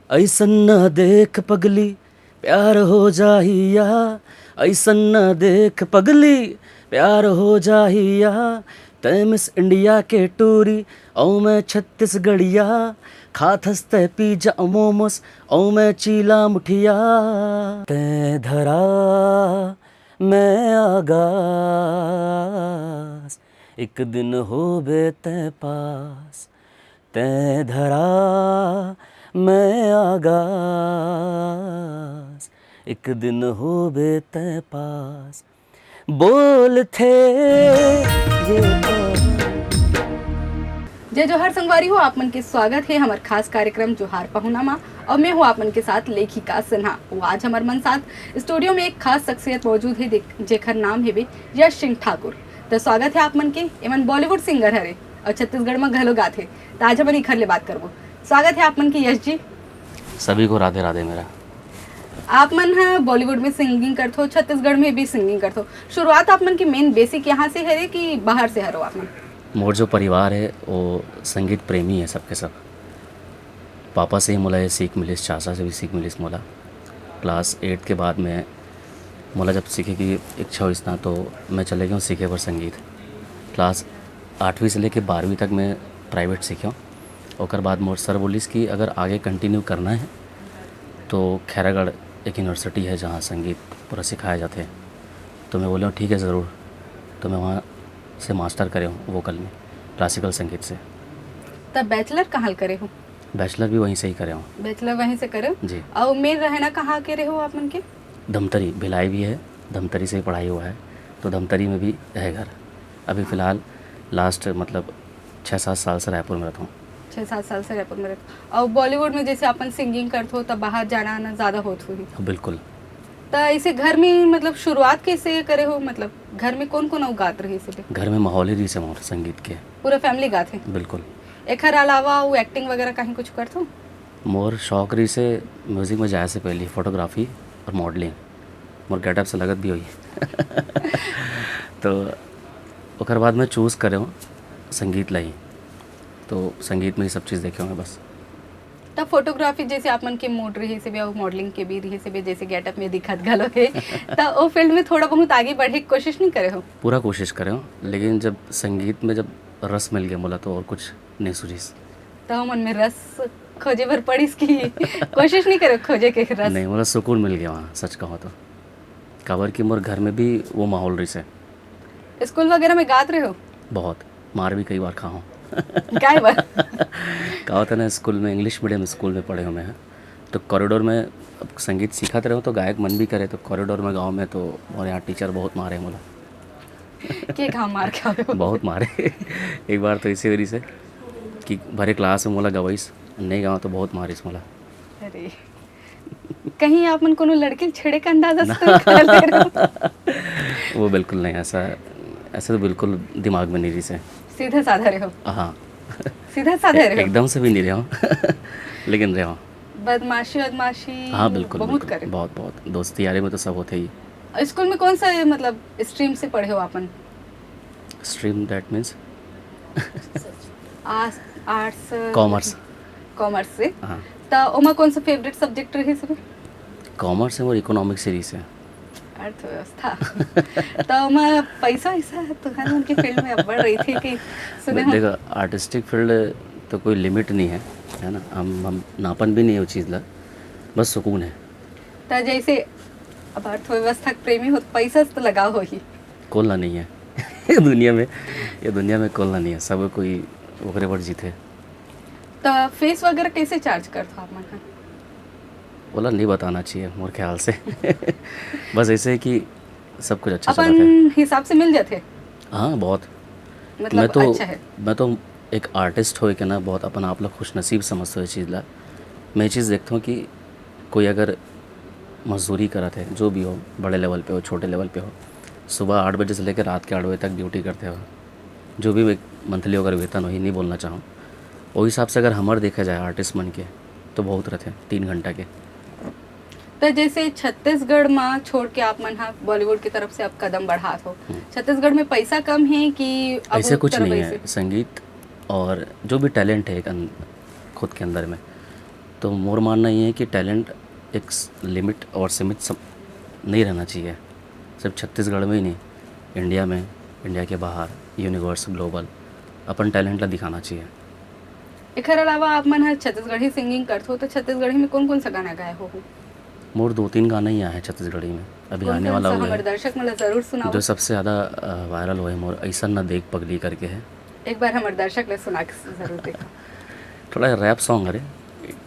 ऐसन न देख पगली प्यार हो जाहिया, ऐसन न देख पगली प्यार हो जाहिया। तै मिस इंडिया के टूरी औ मैं छत्तीसगढ़िया, खात हंसते पिज्जा मोमोस औ मैं चीला मुठिया। तै धरा मैं आगास, एक दिन हो बे तै पास। तै धरा मैं आगास, एक दिन हो बे तै पास। बोल थे ये जय जोहार संगवारी हो, आप मन के स्वागत है हमार खास कार्यक्रम जोहार पहुनामा। और मैं हूँ आप मन के साथ लेखिका सिन्हा। वो आज हमार मन साथ स्टूडियो में एक खास शख्सियत मौजूद है जेखर नाम है यश सिंह ठाकुर। तो स्वागत है आप मन के। एमन बॉलीवुड सिंगर हरे और छत्तीसगढ़ में घलो गाथे। तो आज हमन इखर ले बात करबो। स्वागत है आप मन के यश जी। सभी को राधे राधे मेरा। आप मन है बॉलीवुड में सिंगिंग करते हो, छत्तीसगढ़ में भी सिंगिंग करते हो। शुरुआत आप मन की मेन बेसिक यहाँ से है कि बाहर से हरो आप मन? मोर जो परिवार है वो संगीत प्रेमी है सबके सब। पापा से ही मोला ये सीख मिली, चाचा से भी सीख मिली मोला। क्लास 8 के बाद में मोला जब सीखे की इच्छा हुई ना, तो मैं चले गया सीखे पर संगीत। क्लास 8वीं से लेके 12वीं तक मैं प्राइवेट सीखा। और बाद मोर सर बोलिस कि अगर आगे कंटिन्यू करना है तो खैरागढ़ एक यूनिवर्सिटी है जहाँ संगीत पूरा सिखाया जाते हैं। तो मैं बोला ठीक है ज़रूर। तो मैं वहाँ से मास्टर करे हूँ वोकल में, क्लासिकल संगीत से। तब बैचलर कहाँ करे हो? बैचलर भी वहीं से ही करे हूँ। बैचलर वहीं से करे हो जी। और मेन रहना कहाँ के रहे हो आप मन के? धमतरी, भिलाई भी है, धमतरी से ही पढ़ाई हुआ है। तो धमतरी में भी है घर। अभी फ़िलहाल लास्ट मतलब 6-7 साल से रायपुर में रहता हूँ। 6-7 साल से रायपुर में रहते हो। और बॉलीवुड में जैसे अपन सिंगिंग करते हो तब बाहर जाना आना ज़्यादा होत हुई? बिल्कुल। तो ऐसे घर में मतलब शुरुआत कैसे करे हो? मतलब घर में कौन कौन गात रहे से? घर में माहौल ही रही से मोर संगीत के। पूरा फैमिली गाते? बिल्कुल। एकर अलावा वो एक्टिंग वगैरह कहीं कुछ करते हो? मोर शौक रही से म्यूज़िक में जाए से पहले फोटोग्राफी और मॉडलिंग। मोर गेटअप से लगत भी हुई तो ओकर बाद मैं चूज़ करे हूँ संगीत लाई। तो संगीत में ही सब चीज़ देखे होंगे बस। तब फोटोग्राफी जैसे आप मन के मूड रही से भी और मॉडलिंग के भी रही से भी जैसे गेटअप में दिखत गलो है तो वो फील्ड में थोड़ा बहुत आगे बढ़े की कोशिश नहीं करे हो? पूरा कोशिश करे हूँ, लेकिन जब संगीत में जब रस मिल गया बोला तो और कुछ नहीं सूझीस। तो मन में रस खोजे भर पड़ीस की कोशिश नहीं करे खोजे के रस? नहीं, मतलब सुकून मिल गया वहाँ। सच कहो तो काबर की मोर घर में भी वो माहौल रही से। स्कूल वगैरह में गात रहे हो? बहुत मार भी कई बार खा हूँ क्या बात? कहा था ना, स्कूल में इंग्लिश मीडियम स्कूल में पढ़े हुए हैं। तो कॉरिडोर में अब संगीत सीखाते रहो तो गायक मन भी करे। तो कॉरिडोर में गाँव में तो और यहाँ टीचर बहुत मारे मोला। के कहाँ मार के आवे हो? बहुत मारे एक बार तो इसी वजह से कि भरे क्लास में मोला गवाइस नहीं गाँव तो बहुत मारिस मोला। अरे कहीं आप मन कोनो लड़की छेड़े का अंदाजा तो नहीं कर ले रहे हो? वो बिल्कुल नहीं, ऐसा तो बिल्कुल दिमाग में नहीं रही से। सीधे साधा रहे हो? हाँ सीधा साधा रहे हो? एकदम से भी नहीं रहा हूँ लेकिन रहा हूँ। बदमाशी हाँ बिल्कुल, बहुत बिल्कुल, करे? बहुत बहुत दोस्ती यारी में तो सब होते ही। स्कूल में कौन सा मतलब स्ट्रीम से पढ़े हो आपन? Stream that means arts commerce. Commerce से? हाँ तो ओमा कौन सा फेवरेट सब्जेक्ट रहे सब? कॉमर्स है और इकोनॉमिक सीरीज है। अर्थव्यवस्था तो ओमा पैसा ऐसा तो है उनके फील्ड में अब बढ़ रही थी कि सुने हो? देखो आर्टिस्टिक फील्ड तो कोई लिमिट नहीं है, है ना। हम नापन भी नहीं है वो चीज़ ला, बस सुकून है। तो जैसे अब अर्थव्यवस्था के प्रेमी हो तो पैसा तो लगाओ हो ही? कोलना नहीं है ये दुनिया में कोलना नहीं है। सब कोई ओकरे पर जीते। तो फीस वगैरह कैसे चार्ज करते हो आप मन? बोला नहीं बताना चाहिए मोर ख्याल से बस ऐसे है कि सब कुछ अच्छा चला अपन है। हिसाब से मिल जाते? हाँ बहुत। मतलब अच्छा है। मैं तो एक आर्टिस्ट हो के ना बहुत अपन आप लोग खुश नसीब समझते हो इस चीज़ ला। मैं ये चीज़ देखता हूँ कि कोई अगर मजदूरी करा थे जो भी हो, बड़े लेवल पे हो छोटे लेवल पे हो, सुबह 8 बजे से लेकर रात के 8 बजे तक ड्यूटी करते हो, जो भी एक मंथली अगर वेतन हो ही नहीं बोलना चाहूँ, वो हिसाब से अगर हमारे देखा जाए आर्टिस्ट मन के तो बहुत रहते 3 घंटा के। तो जैसे छत्तीसगढ़ में छोड़ के आप मन हाँ बॉलीवुड की तरफ से आप कदम बढ़ात हो, छत्तीसगढ़ में पैसा कम है कि ऐसे कुछ नहीं है। संगीत और जो भी टैलेंट है खुद के अंदर में तो मोर मानना ये है कि टैलेंट एक लिमिट और सीमित सब नहीं रहना चाहिए, सिर्फ छत्तीसगढ़ में ही नहीं, इंडिया में, इंडिया के बाहर, यूनिवर्स, ग्लोबल अपन टैलेंट ला दिखाना चाहिए। एकर अलावा आप मन हर छत्तीसगढ़ी सिंगिंग करते हो तो छत्तीसगढ़ी में कौन कौन सा गाना गाए हो? मोर 2-3 गाना ही आए हैं छत्तीसगढ़ी में, अभी कौन आने कौन वाला सा हुआ हमारे है। दर्शक मन जरूर सुनाओ। जो सबसे ज़्यादा वायरल हुआ है मोर ऐसा न देख पगली करके है। एक बार हमारे दर्शक ले सुना के जरूर देखो। थोड़ा रैप सॉन्ग अरे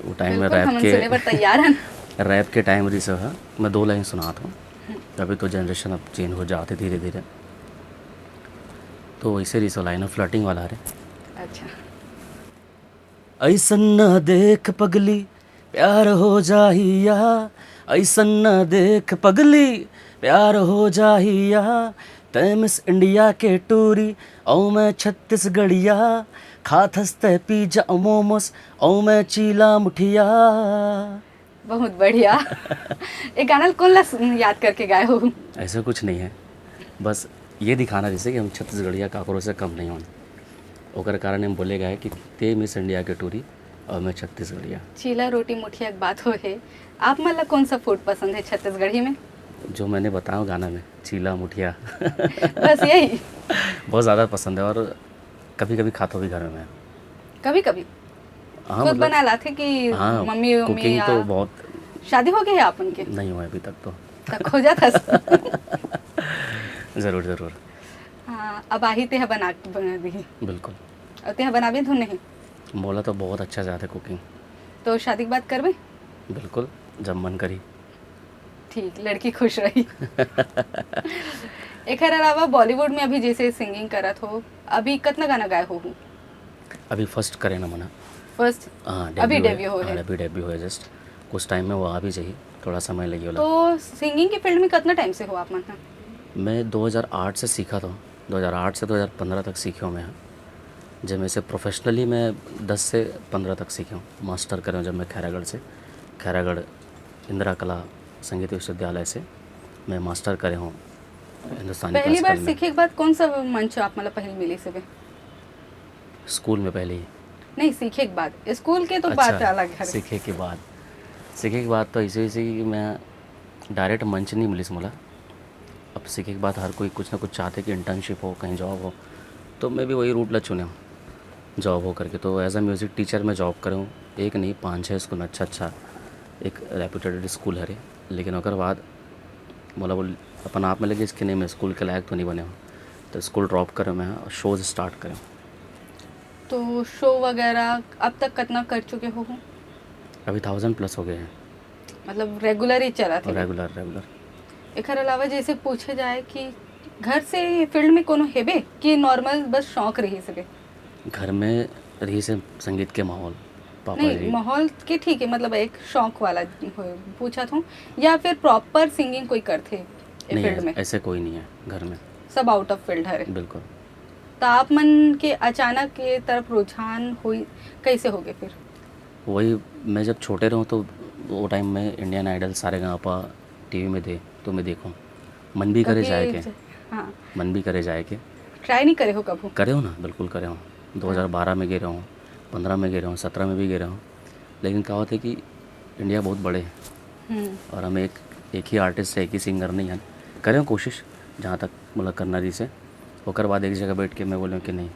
वो टाइम में बिल्कुल, हम सुने पर तैयार हैं। रैप के टाइम रही सब है, मैं 2 लाइन सुनाता हूँ। अभी तो जनरेशन अब चेंज हो जाते धीरे धीरे, तो वैसे रही सो लाइन फ्लर्टिंग वाला है। अच्छा, ऐसन न देख पगली प्यार हो जाहिया, ऐसन न देख पगली प्यार हो जाहिया, तै मिस इंडिया के टूरी औ मैं छत्तीसगढ़िया, खात हंसते पिज्जा मोमोस औ मैं चीला मुठिया। बहुत बढ़िया। एक गाना कौन ला याद करके गाए हो? ऐसा कुछ नहीं है, बस ये दिखाना जैसे कि हम छत्तीसगढ़िया काकरों से कम नहीं हों, ओकर कारण हम बोले गए कि ते मिस इंडिया के टूरी और मैं छत्तीसगढ़िया। चीला रोटी मुठिया की बात हो है, आप मन ला कौन सा फूड पसंद है छत्तीसगढ़ी में? जो मैंने बताया गाना में, चीला मुठिया बस यही? बहुत ज़्यादा पसंद है, और कभी कभी खाता भी घर में मैं। कभी कभी हाँ खुद बना लाते कि हाँ, मम्मी उम्मी कुकिंग या तो बहुत शादी हो गई है आपन के? नहीं हुआ अभी तक तो। तक हो जाता। ज़रूर ज़रूर, हाँ, अब आही ते बना दी बिल्कुल। और ते बनाबे तो नहीं बोला तो बहुत अच्छा जाता है कुकिंग। तो शादी की बात करबे? बिल्कुल, जब मन करी। ठीक, लड़की खुश रही। एक अलावा बॉलीवुड में अभी जैसे सिंगिंग करत हो, अभी कितना गाना गाए हो? अभी फर्स्ट करे ना मना। फर्स्ट हाँ, अभी डेब्यू डेब्यू हो है। है। अभी डेब्यू है, जस्ट कुछ टाइम में वो आ भी चाहिए, थोड़ा समय लगी वाला। तो सिंगिंग की फील्ड में कितना टाइम से हो आप मन? मैं 2008 से सीखा था, 2008 से 2015 तक सीखा हूँ मैं यहाँ। जब मैं से प्रोफेशनली मैं 10 से 15 तक सीखा हूँ, मास्टर करे हूँ जब मैं खैरागढ़ से, खैरागढ़ इंदिरा कला संगीत विश्वविद्यालय से मैं मास्टर करे हूँ हिंदुस्तानी पहली बार क्लासिकल में। सीखे के बाद कौन सा मंच आप मतलब पहले मिली से? स्कूल में पहले ही। नहीं, सीखे के बाद, स्कूल के तो बात अलग है। सीखे के बाद तो ऐसे कि मैं डायरेक्ट मंच नहीं मिली मला। अब सीखे के बाद हर कोई कुछ ना कुछ चाहते कि इंटर्नशिप हो, कहीं जॉब हो, तो मैं भी वही रूट ला चुने हूँ, जॉब हो करके। तो एज अ म्यूज़िक टीचर मैं जॉब करे हूँ, एक नहीं 5-6 स्कूल में, अच्छा एक रेप्यूटेड स्कूल है। लेकिन ओकर बाद बोला अपन आप में लगे इसके नहीं, मैं स्कूल के लायक तो नहीं बने हूँ, तो स्कूल ड्रॉप करे मैं और शोज़ स्टार्ट करें। तो शो वगैरह अब तक कितना कर चुके हो? अभी 1000+ हो गए हैं, मतलब रेगुलर ही चला था? रेगुलर। एक अलावा जैसे पूछे जाए कि घर से फील्ड में कोनो हेबे कि नॉर्मल बस शौक रही सके? घर में रही से संगीत के माहौल, पापा नहीं, जी। माहौल के ठीक है, मतलब एक शौक वाला पूछा था, या फिर प्रॉपर सिंगिंग कोई करते नहीं फील्ड में? ऐसे कोई नहीं है घर में, सब आउट ऑफ फील्ड है। बिल्कुल। तो आप मन के अचानक के तरफ रुझान हुई कैसे हो गए फिर? वही मैं जब छोटे रहूँ तो वो टाइम में इंडियन आइडल सारेगामापा टीवी में दे तो मैं देखूँ, मन भी करे जाए के, हाँ, मन भी करे जाए के। ट्राई नहीं करे हो कभी? करे हो ना, बिल्कुल करे हूँ। 2012 में गए रहा हूँ, 15 में गए रहा हूँ, 17 में भी गए रहा हूँ। लेकिन कहा होता है कि इंडिया बहुत बड़े है और हम एक ही आर्टिस्ट से, एक ही सिंगर नहीं हैं। करे हूँ कोशिश जहाँ तक मतलब करना रही से, होकर बाद एक जगह बैठ के मैं बोलूँ कि नहीं,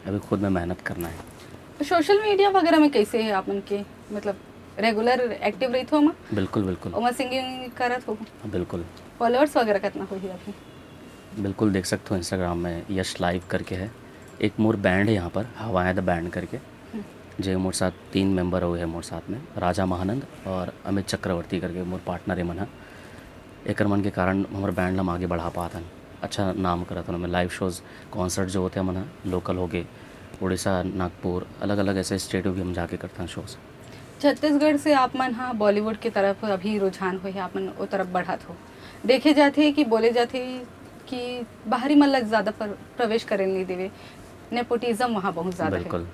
अभी खुद में मेहनत करना है। तो सोशल मीडिया वगैरह में कैसे है आप मन के, मतलब रेगुलर एक्टिव रही थो? बिल्कुल और सिंगिंग करत हो? बिल्कुल। फॉलोअर्स वगैरह कितना हुई है अभी? बिल्कुल देख सकते हो इंस्टाग्राम में, यश लाइव करके है, एक मोर बैंड है यहाँ पर, हवाएं द बैंड करके, जो मोर साथ 3 मेंबर हुए हैं मोर साथ में, राजा महानंद और अमित चक्रवर्ती करके मोर पार्टनर है मना। एक मन के कारण हमारे बैंड हम आगे बढ़ा पाता, अच्छा नाम करा था। मैं लाइव शोज़ कॉन्सर्ट जो होते हैं मना, लोकल हो गए, उड़ीसा, नागपुर, अलग अलग ऐसे स्टेट भी हम जाके करते हैं शोज़। छत्तीसगढ़ से आप मन हाँ बॉलीवुड की तरफ अभी रुझान हुए है, आप मन वो तरफ बढ़त हो, देखे जाते कि बोले जाते कि बाहरी मतलब ज़्यादा प्रवेश करे नहीं देवे, नेपोटिज्म वहाँ बहुत ज़्यादा है। बिल्कुल।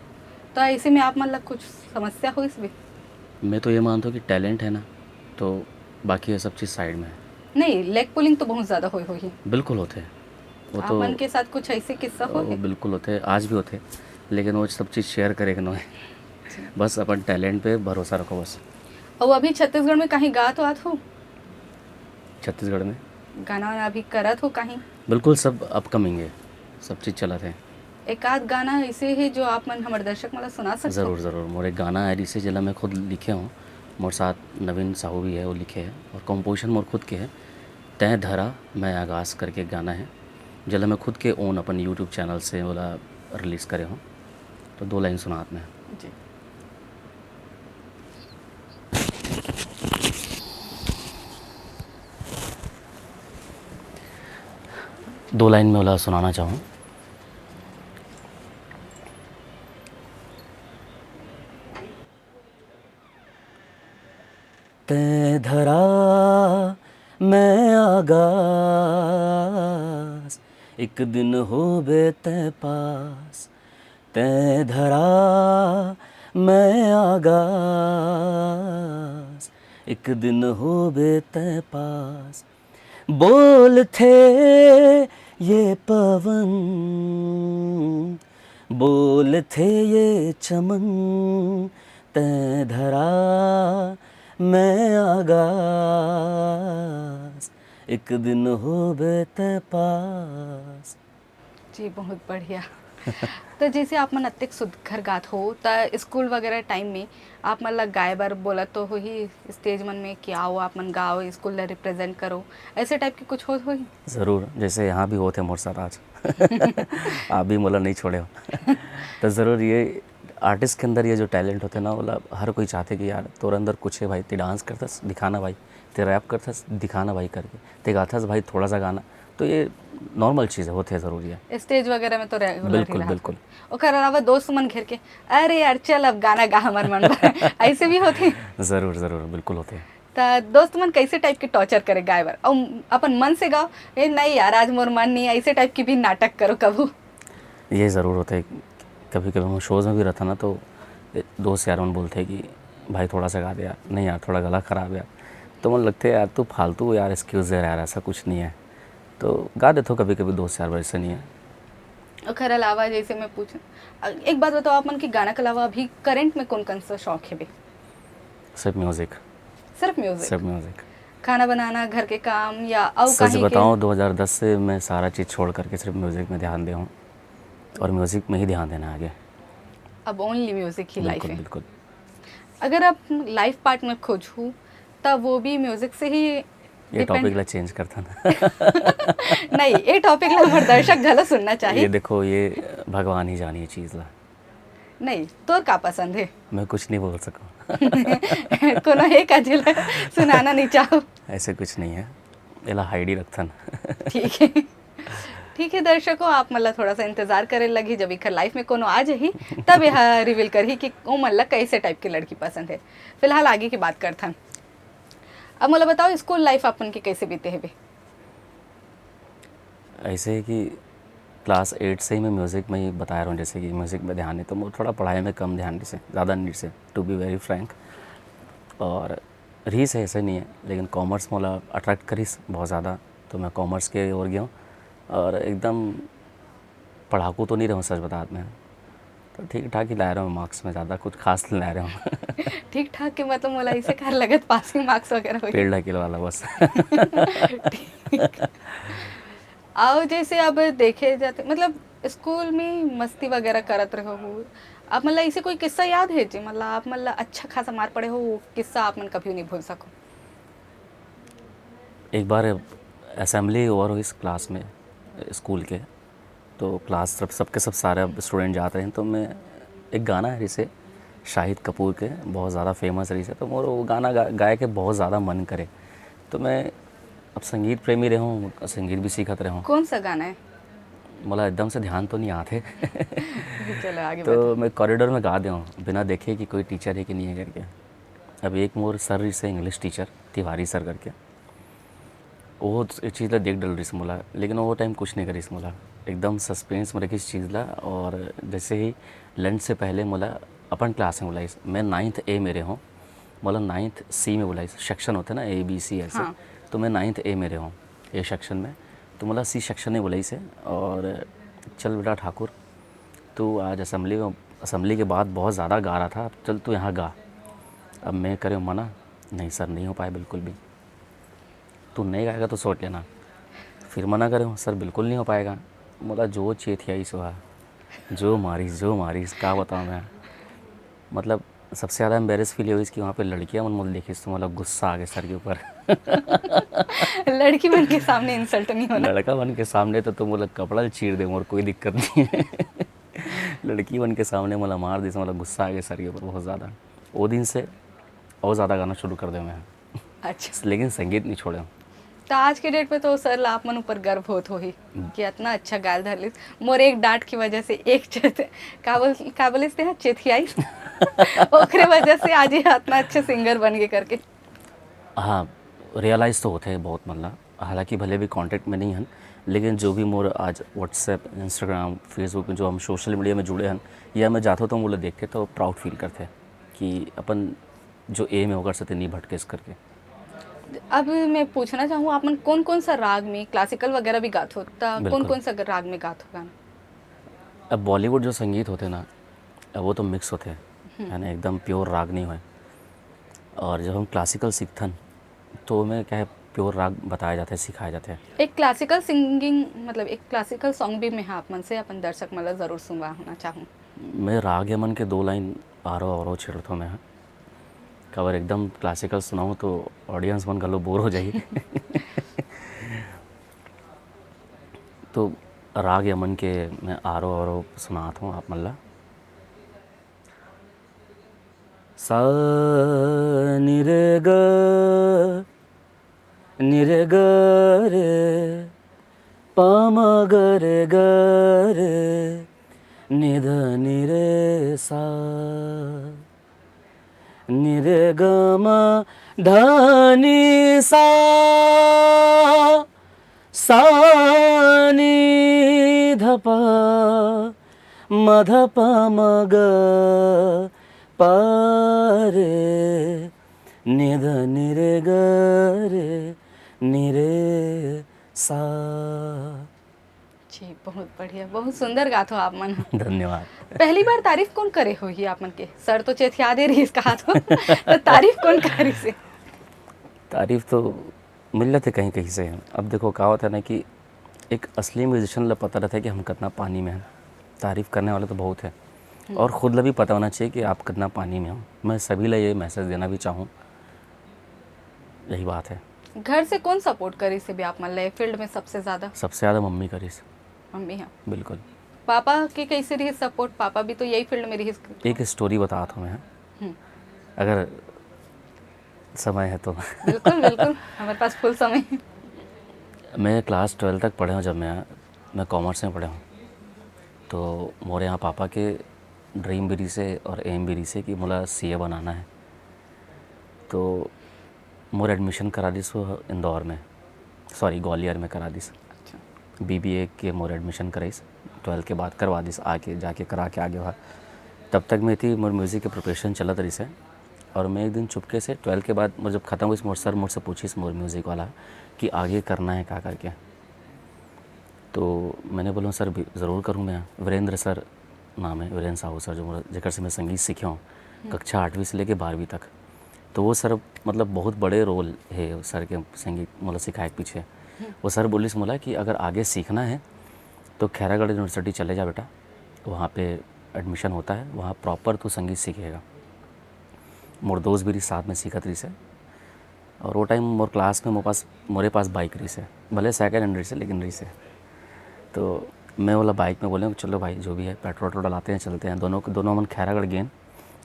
तो ऐसे में आप मतलब कुछ समस्या हो इसमें? मैं तो ये मानता हूँ कि टैलेंट है ना, तो बाकी ये सब चीज़ साइड में है। नहीं, लेग पुलिंग तो बहुत ज़्यादा हुई। बिल्कुल होते हैं वो आप तो, मन के साथ कुछ ऐसे किस्सा हो? वो बिल्कुल होते, आज भी होते, लेकिन वो सब चीज़ शेयर करे कि नहीं। बस अपन टैलेंट पे भरोसा रखो बस। और अभी छत्तीसगढ़ में कहीं गात वात हो, छत्तीसगढ़ में गाना वाना अभी करत हो कहीं? बिल्कुल सब अपकमिंग है, सब चीज़ चलत है। एक आध गाना ऐसे है जो आप मन हमारे दर्शक मला सुना सकते हो? ज़रूर ज़रूर, मोर एक गाना है जिसे जिला मैं खुद लिखे हूँ, मोर साथ नवीन साहू भी है वो लिखे है, और कंपोजिशन मोर खुद के है। तय धरा मैं आगाज़ करके एक गाना है जिला मैं खुद के ओन अपन यूट्यूब चैनल से वाला रिलीज़ करे हूँ। तो 2 लाइन सुनात में। जी। दो लाइन में वाला सुनाना चाहूँ। तय धरा मैं आगाज़, एक दिन हो बे तय पास। तय धरा मैं आगाज़, एक दिन हो बे तय पास। बोल थे ये पवन, बोल थे ये चमन। तय धरा मैं आगाज़, एक दिन हो बे तय पास। जी बहुत बढ़िया। तो जैसे आप मन अत्यंत सुघर गात हो, तो स्कूल वगैरह टाइम में आप मन ला गाए बर बोला तो हो ही स्टेज मन में कि आओ आप मन गाओ, स्कूल ला रिप्रेजेंट करो, ऐसे टाइप के कुछ हो ही? ज़रूर, जैसे यहाँ भी होते मोर साथ आज। आप भी मोला नहीं छोड़े हो। तो ज़रूर ये आर्टिस्ट के अंदर ये जो टैलेंट होते ना, वो हर कोई चाहते कि यार तोर अंदर कुछ है भाई, ते डांस करथस दिखाना भाई, ते रैप करथस दिखाना भाई करके, ते गाथस भाई थोड़ा सा गाना। तो ये नॉर्मल चीज़ है, होते है ज़रूरी है। स्टेज वगैरह में तो रेगुलर बिल्कुल बिल्कुल। ओकर अलावा दोस्त मन घेर के अरे यार चल अब गाना गा हमर मन पर, ऐसे भी होते? ज़रूर ज़रूर बिल्कुल होते हैं। तो दोस्त मन कैसे टाइप के टॉर्चर करे गाए बर, और अपन मन से गाओ, ए नहीं यार आज मोर मन नहीं, ऐसे टाइप की भी नाटक करो कबू? ये ज़रूर होता है। कभी कभी मैं शोज़ में भी रहता ना, तो दोस्त यार मन बोलते हैं कि भाई थोड़ा सा गा दे यार, नहीं यार थोड़ा गला ख़राब है यार। तो मन लगते है यार तू फालतू यार एक्सक्यूज़ दे रहा है यार, ऐसा कुछ नहीं है। तो गा देता हूँ कभी कभी दोस्त यार, वैसे नहीं है। ओकर अलावा जैसे मैं पूछूं, एक बात बताओ आप मन की गाना के अलावा अभी करंट में कौन कौन सा शौक है बे? सिर्फ म्यूज़िक। सिर्फ म्यूजिक? सिर्फ म्यूज़िक। खाना बनाना, घर के काम या और सच कहीं बताऊँ 2010 से मैं सारा चीज़ छोड़ करके सिर्फ म्यूज़िक में ध्यान दे हूँ, और म्यूज़िक में ही ध्यान देना है आगे। अब ओनली म्यूजिक ही लाइफ बिल्कुल है? बिल्कुल। अगर आप लाइफ पार्टनर खोजूं तब वो भी म्यूजिक से ही ये टॉपिक ला चेंज करता ना। नहीं, ये टॉपिक ला हमारे दर्शक झलो सुनना चाहिए। ये देखो, ये भगवान ही जानी है चीज़ ला। नहीं तोर का पसंद है? मैं कुछ नहीं बोल सकूँ। कोनो एक अजिल सुनाना नहीं चाहो? ऐसे कुछ नहीं है, एला हाइड ही रखथन। ठीक है, ठीक है दर्शकों, आप मतलब थोड़ा सा इंतजार करे लगी, जब इकर लाइफ में कोनो आ जाही तब यह रिवील करही कि ओ मतलब कैसे टाइप की लड़की पसंद है। फिलहाल आगे की बात करथन। अब मतलब बताओ स्कूल लाइफ अपन की कैसे बीते है बे? ऐसे है कि क्लास 8 से ही मैं म्यूज़िक में ही बता रहा हूँ, जैसे कि म्यूज़िक में ध्यान है, तो मैं थोड़ा पढ़ाई में कम ध्यान से, ज़्यादा नीड से, टू बी वेरी फ्रैंक। और रही से ऐसे नहीं है, लेकिन कॉमर्स मोला अट्रैक्ट करीस बहुत ज़्यादा, तो मैं कॉमर्स के ओर गया हूँ। और एकदम पढ़ाकू तो नहीं रहूँ सच बता मैं, तो ठीक ठाक ही ला रहा हूँ मार्क्स में, ज़्यादा कुछ खास नहीं ला रहा हूँ। ठीक ठाक के मतलब मोला इसे कर लगत पासिंग मार्क्स वगैरह होई? 1.5 किलो वाला बस। आओ जैसे अब देखे जाते मतलब स्कूल में मस्ती वगैरह करत रहो हो, आप मतलब ऐसे कोई किस्सा याद है जी मतलब आप मतलब अच्छा खासा मार पड़े हो, वो किस्सा आप मन कभी नहीं भूल सको? एक बार असेंबली ओवर हुई इस क्लास में स्कूल के, तो क्लास सबके सब सारे स्टूडेंट जाते हैं, तो मैं एक गाना है जिसे शाहिद कपूर के बहुत ज़्यादा फेमस रही से, तो मोर वो गाना गाए के बहुत ज़्यादा मन करे। तो मैं अब संगीत प्रेमी रहा हूँ, संगीत भी सीखत रहा हूँ। कौन सा गाना है? मला एकदम से ध्यान तो नहीं आते। चलो आगे तो मैं कॉरिडोर में गा दे हूँ बिना देखे कि कोई टीचर है कि नहीं है करके। अब एक मोर सर से इंग्लिश टीचर तिवारी सर करके, वो चीज़ ला देख डल रही मोला, लेकिन वो टाइम कुछ नहीं करी मोला, एकदम सस्पेंस में रखी इस चीज़ ला। और जैसे ही लंच से पहले मोला अपन क्लास में बुलाई, मैं 9th A में रहा हूँ, मोला 9th C में बुलाई, सेक्शन होते ना ABC ऐसे। हाँ। तो मैं 9th A में रहा हूँ A सेक्शन में, तो मोला C सेक्शन में बुलाई से, और चल बेटा ठाकुर तू आज असेंबली में असेंबली के बाद बहुत ज़्यादा गा रहा था, अब चल तू यहाँ गा। अब मैं करे मना, नहीं सर नहीं हो पाया बिल्कुल भी, तू नहीं गाएगा तो सोच लेना। फिर मना करे सर बिल्कुल नहीं हो पाएगा। बोला जो चेथियाई सुहा, जो मारिस क्या बताऊँ मैं। मतलब सबसे ज़्यादा एम्बेरस फील हुई कि वहाँ पे लड़कियाँ मन मुझे देखी तो मतलब गुस्सा आ गया सर के ऊपर। लड़की बन के सामने इंसल्ट नहीं होना। लड़का बन के सामने तो मतलब कपड़ा चीर दे और कोई दिक्कत नहीं है। लड़की बन के सामने मतलब मार दी, मतलब गुस्सा आ गया सर के ऊपर बहुत ज़्यादा। वो दिन से और ज़्यादा गाना शुरू कर दे मैं। अच्छा, लेकिन संगीत नहीं छोड़े। तो आज के डेट पे तो सर आप मन ऊपर गर्व होत होही कि इतना अच्छा गाल धर लिस। मोर एक डांट की वजह से एक का बोलिस ते चेथियाई ओकरे वजह से आज ये इतना अच्छे सिंगर बन गए करके। हाँ, रियलाइज़ तो होते हैं बहुत, मतलब हालांकि भले भी कांटेक्ट में नहीं हैं, लेकिन जो भी मोर आज व्हाट्सएप, इंस्टाग्राम, फेसबुक में जो हम सोशल मीडिया में जुड़े हैं, या मैं जाता तो मुझे देखते तो प्राउड फील करते कि अपन जो एम है वो कर सकते नहीं भटके इस करके। अब मैं पूछना चाहूँ आप मन कौन कौन सा राग में, क्लासिकल वगैरह भी गात हो, कौन बिल्कुल। कौन सा राग में गात हो गाना? अब बॉलीवुड जो संगीत होते ना, अब वो तो मिक्स होते हैं, है ना, एकदम प्योर राग नहीं हुए। और जब हम क्लासिकल सीखते हैं तो मैं क्या है, प्योर राग बताए जाते हैं, सिखाए जाते हैं। एक क्लासिकल सिंगिंग मतलब एक क्लासिकल सॉन्ग भी मैं आप मन से अपन दर्शक मतलब ज़रूर सुनवा होना चाहूँ। मैं राग यमन के 2 लाइन आरो और छेड़ता हूँ मैं। कवर एकदम क्लासिकल सुनाऊँ तो ऑडियंस मन गलो बोर हो जाएगी। तो राग यमन के मैं आरो और सुनाता हूँ आप मल्ला। सा नि रे ग रे प म ग रे नि रे सा नि रे ग म ध नि सा सा नि ध प म ध प म ग प रे नि ध नि रे ग रे नि रे सा। जी बहुत बढ़िया, बहुत सुंदर गात हो आप मन। धन्यवाद। पहली बार तारीफ कौन करे हो ही आप मन के? सर तो चेथिया दे रही कहा तो तारीफ कौन करी से? तारीफ तो मिल रहे थे कहीं कहीं से। अब देखो क्या होता है ना कि एक असली म्यूजिशियन ला पता रहता है कि हम कितना पानी में हैं। तारीफ़ करने वाले तो बहुत है, और ख़ुद ला भी पता होना चाहिए कि आप कितना पानी में हो। मैं सभी ला ये मैसेज देना भी चाहूँ, यही बात है। घर से कौन सपोर्ट करी से भी आप मन ले फील्ड में सबसे ज़्यादा? सबसे ज़्यादा मम्मी करी से। मम्मी हाँ। बिल्कुल। पापा की कैसे रही सपोर्ट? पापा भी तो यही फील्ड में रही। एक स्टोरी बताता हूँ मैं, अगर समय है तो। बिल्कुल बिल्कुल, हमारे पास फुल समय है। मैं क्लास 12 तक पढ़े हूँ। जब मैं कॉमर्स में पढ़ा हूँ, तो मोरे यहाँ पापा के ड्रीम भी से और एम भी से कि मुझे सीए बनाना है। तो मोर एडमिशन करा दी सो इंदौर में, सॉरी ग्वालियर में करा दी। अच्छा। बीबीए के मोर एडमिशन कराइस 12 के बाद करवा दी, आके जाके करा के आगे वहाँ। तब तक मैं थी मोर म्यूज़िक के प्रिपरेशन चलत रही से। और मैं एक दिन चुपके से 12 के बाद जब ख़त्म हुई मोर सर मुझसे पूछी मोर म्यूज़िक वाला कि आगे करना है क्या करके। तो मैंने बोला सर ज़रूर करूँ मैं। वीरेंद्र सर नाम है, वीरेंद्र साहू सर, जो जेकर से मैं संगीत सीखा हूँ कक्षा 8वीं से लेके 12वीं तक। तो वो सर मतलब बहुत बड़े रोल है सर के संगीत मतलब सिखाए के पीछे। वो सर बोली से बोला कि अगर आगे सीखना है तो खैरागढ़ यूनिवर्सिटी चले जा बेटा, वहाँ पे एडमिशन होता है, वहाँ प्रॉपर तू संगीत सीखेगा। मोर दोस्त भी साथ में सीखत रही से। और वो टाइम मोर क्लास में मोरे पास बाइक रही से, भले सेकेंड हैंड रही से लेकिन रही से। तो मैं बोला बाइक में बोले चलो भाई जो भी है पेट्रोल वेट्रोल डलाते हैं चलते हैं। दोनों मन खैरागढ़ गए।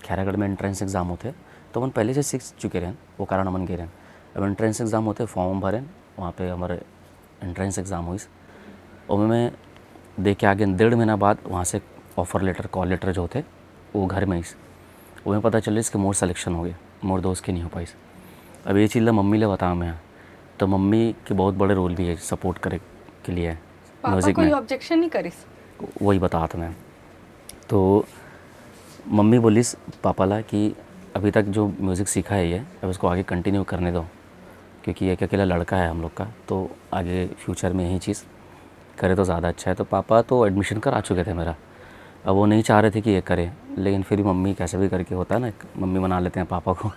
खैरागढ़ में एंट्रेंस एग्ज़ाम होते तो अपन पहले से सीख चुके रहें, वो कारण अपन गए रहें। अब एंट्रेंस एग्ज़ाम होते, फॉर्म भरे, वहाँ पे हमारे एंट्रेंस एग्ज़ाम हुई। और मैं दे के आ गया। 1.5 महीना बाद वहाँ से ऑफ़र लेटर, कॉल लेटर जो होते वो घर में ही। वो में पता चल कि मोर सिलेक्शन हो गया, मोर दोस्त के नहीं हो पाई। अब ये चीज़ मम्मी ले बताऊँ मैं, तो मम्मी के बहुत बड़े रोल भी है सपोर्ट करे के लिए म्यूज़िक में। कोई ऑब्जेक्शन नहीं करी? वही बता था मैं। तो मम्मी बोली पापा ला कि अभी तक जो म्यूज़िक सीखा है ये, अब इसको आगे कंटिन्यू करने दो, क्योंकि एक अकेला लड़का है हम लोग का, तो आगे फ्यूचर में यही चीज़ करे तो ज़्यादा अच्छा है। तो पापा तो एडमिशन करा चुके थे मेरा, अब वो नहीं चाह रहे थे कि ये करे, लेकिन फिर भी मम्मी कैसे भी करके होता है ना, मम्मी मना लेते हैं पापा को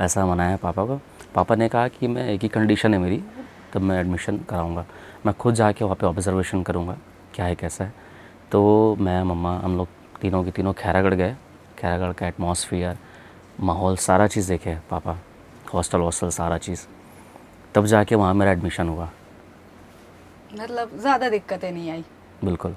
ऐसा मनाया पापा को। पापा ने कहा कि मैं एक ही कंडीशन है मेरी, तब मैं एडमिशन कराऊंगा, मैं खुद जाके वहाँ पे ऑब्जर्वेशन करूँगा क्या है कैसा है। तो मैं मम्मा हम लोग तीनों के तीनों खैरागढ़ गए। खैरागढ़ का एटमॉस्फेयर, माहौल, सारा चीज़ देखे पापा, हॉस्टल वॉस्टल सारा चीज़, तब जाके वहाँ मेरा एडमिशन हुआ। मतलब ज़्यादा दिक्कतें नहीं आई, बिल्कुल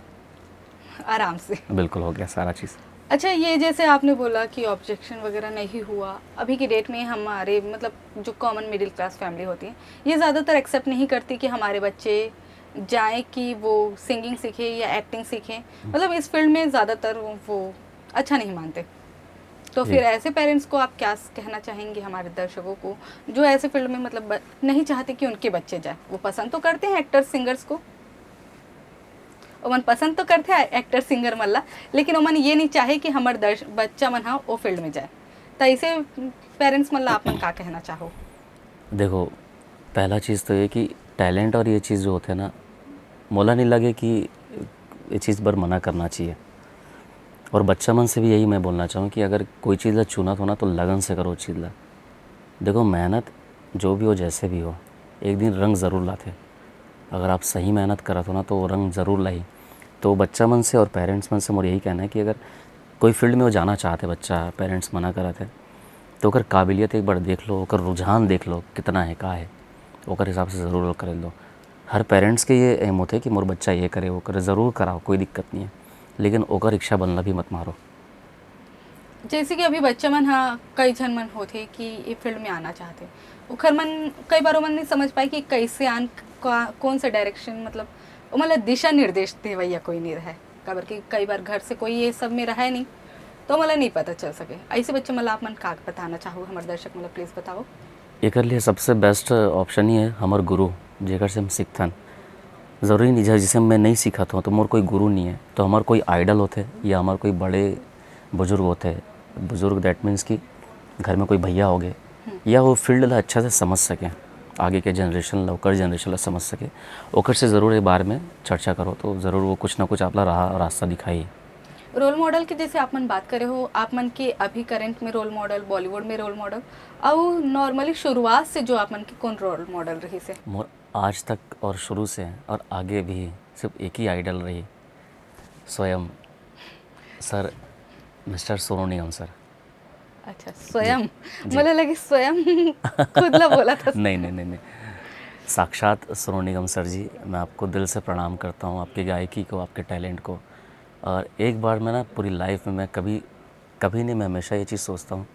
आराम से। बिल्कुल हो गया सारा चीज़। अच्छा, ये जैसे आपने बोला कि ऑब्जेक्शन वगैरह नहीं हुआ, अभी की डेट में हमारे मतलब जो कॉमन मिडिल क्लास फैमिली होती है ये ज़्यादातर एक्सेप्ट नहीं करती कि हमारे बच्चे जाएं कि वो सिंगिंग सीखें या एक्टिंग सीखें, मतलब इस फील्ड में ज़्यादातर वो अच्छा नहीं मानते। तो फिर ऐसे पेरेंट्स को आप क्या कहना चाहेंगे, हमारे दर्शकों को जो ऐसे फील्ड में मतलब नहीं चाहते कि उनके बच्चे जाए? वो पसंद तो करते हैं एक्टर्स सिंगर्स को, ओमन पसंद तो करते हैं एक्टर सिंगर मल्ला, लेकिन ओमन ये नहीं चाहे कि हमार बच्चा मन हा वो फील्ड में जाए। तो ऐसे पेरेंट्स मल्ला आप मन का कहना चाहो? देखो, पहला चीज़ तो ये कि टैलेंट और ये चीज़ जो होते हैं ना, मोला नहीं लगे कि ये चीज़ पर मना करना चाहिए। और बच्चा मन से भी यही मैं बोलना चाहूँ कि अगर कोई चीज़ ला चुना हो ना तो लगन से करो चीज़ ला। देखो, मेहनत जो भी हो जैसे भी हो एक दिन रंग ज़रूर लाते। अगर आप सही मेहनत करत हो ना तो वो रंग ज़रूर लाई। तो बच्चा मन से और पेरेंट्स मन से मोर यही कहना है कि अगर कोई फील्ड में वो जाना चाहते बच्चा, पेरेंट्स मना करत है, तो ओकर काबिलियत एक बार देख लो, ओकर रुझान देख लो कितना है का है, ओकर हिसाब से ज़रूर कर लो। हर पेरेंट्स के ये एम होते कि मोर बच्चा ये करे वो करे, ज़रूर कराओ, कोई दिक्कत नहीं है, लेकिन ओकर इच्छा बनना भी मत मारो। जैसे कि अभी बच्चा मन हाँ कई जन मन होते कि ये फील्ड में आना चाहते, उखर मन कई बार मन नहीं समझ पाए कि कैसे आन कौन सा डायरेक्शन, मतलब वो मतलब दिशा निर्देश दे भैया कोई नहीं रहा है, कबर कि कई बार घर से कोई ये सब में रहा है नहीं, तो मतलब नहीं पता चल सके। ऐसे बच्चे मतलब आप मन का बताना चाहो हमारे दर्शक, मतलब प्लीज़ बताओ। एक लिए सबसे बेस्ट ऑप्शन ही है हमार गुरु, जेकर से हम सीखथन। ज़रूरी नहीं है जिसे मैं नहीं सीखा था तो मोर कोई गुरु नहीं है, तो हमार कोई आइडल होते या हमार कोई बड़े बुजुर्ग होते। बुजुर्ग दैट मीन्स कि घर में कोई भैया हो गए या वो फील्ड ला अच्छा से समझ सकें, आगे के जनरेशन ला ओकर जनरेशन ला समझ सके, ओकर से ज़रूर एक बार में चर्चा करो तो ज़रूर वो कुछ ना कुछ आपला रास्ता दिखाई। रोल मॉडल की जैसे आप मन बात करे हो, आप मन के अभी करंट में रोल मॉडल, बॉलीवुड में रोल मॉडल, और नॉर्मली शुरुआत से जो आप मन के कौन रोल मॉडल रही से? मोर आज तक और शुरू से और आगे भी सिर्फ एक ही आइडल रही, स्वयं sir, mister Sonu Nigam sir. अच्छा, स्वयं? मुझे लगे स्वयं खुद ला बोला था। नहीं नहीं नहीं नहीं, साक्षात सोनू निगम सर जी, मैं आपको दिल से प्रणाम करता हूँ, आपकी गायकी को, आपके टैलेंट को। और एक बार मैं ना पूरी लाइफ में मैं कभी नहीं, मैं हमेशा ये चीज़ सोचता हूँ,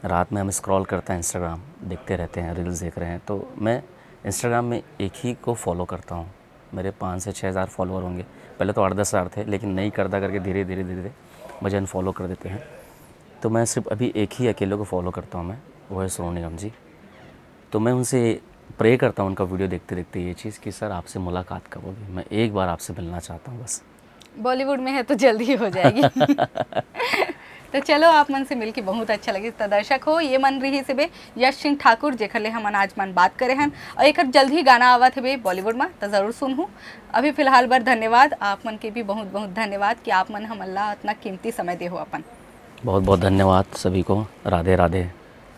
रात में हम स्क्रॉल करते हैं इंस्टाग्राम, देखते रहते हैं, रील्स देख रहे हैं, तो मैं इंस्टाग्राम में एक ही को फॉलो करता हूँ। मेरे 5 से 6 हज़ार फॉलोअर होंगे, पहले तो 8-10 हज़ार थे, लेकिन नहीं करता करके धीरे धीरे मुझे अनफॉलो कर देते हैं। तो मैं सिर्फ अभी एक ही अकेले को फॉलो करता हूँ, मैं, वो है सोनू निगम जी। तो मैं उनसे प्रे करता हूँ उनका वीडियो देखते देखते ये चीज़ कि सर आपसे मुलाकात कब होगी, मैं एक बार आपसे मिलना चाहता हूँ बस। बॉलीवुड में है तो जल्दी हो जाएगी। तो चलो, आप मन से मिलके बहुत अच्छा लगे। तो दर्शक हो, ये मन रही से बे यश सिंह ठाकुर, जेकर ले हमन आज मन बात करे हैं, और एक जल्द ही गाना आवत है बे बॉलीवुड में, तो ज़रूर सुनहूँ। अभी फिलहाल बार धन्यवाद, आप मन के भी बहुत बहुत धन्यवाद कि आप मन हमन ला इतना कीमती समय दे हो अपन। बहुत बहुत धन्यवाद सभी को, राधे राधे।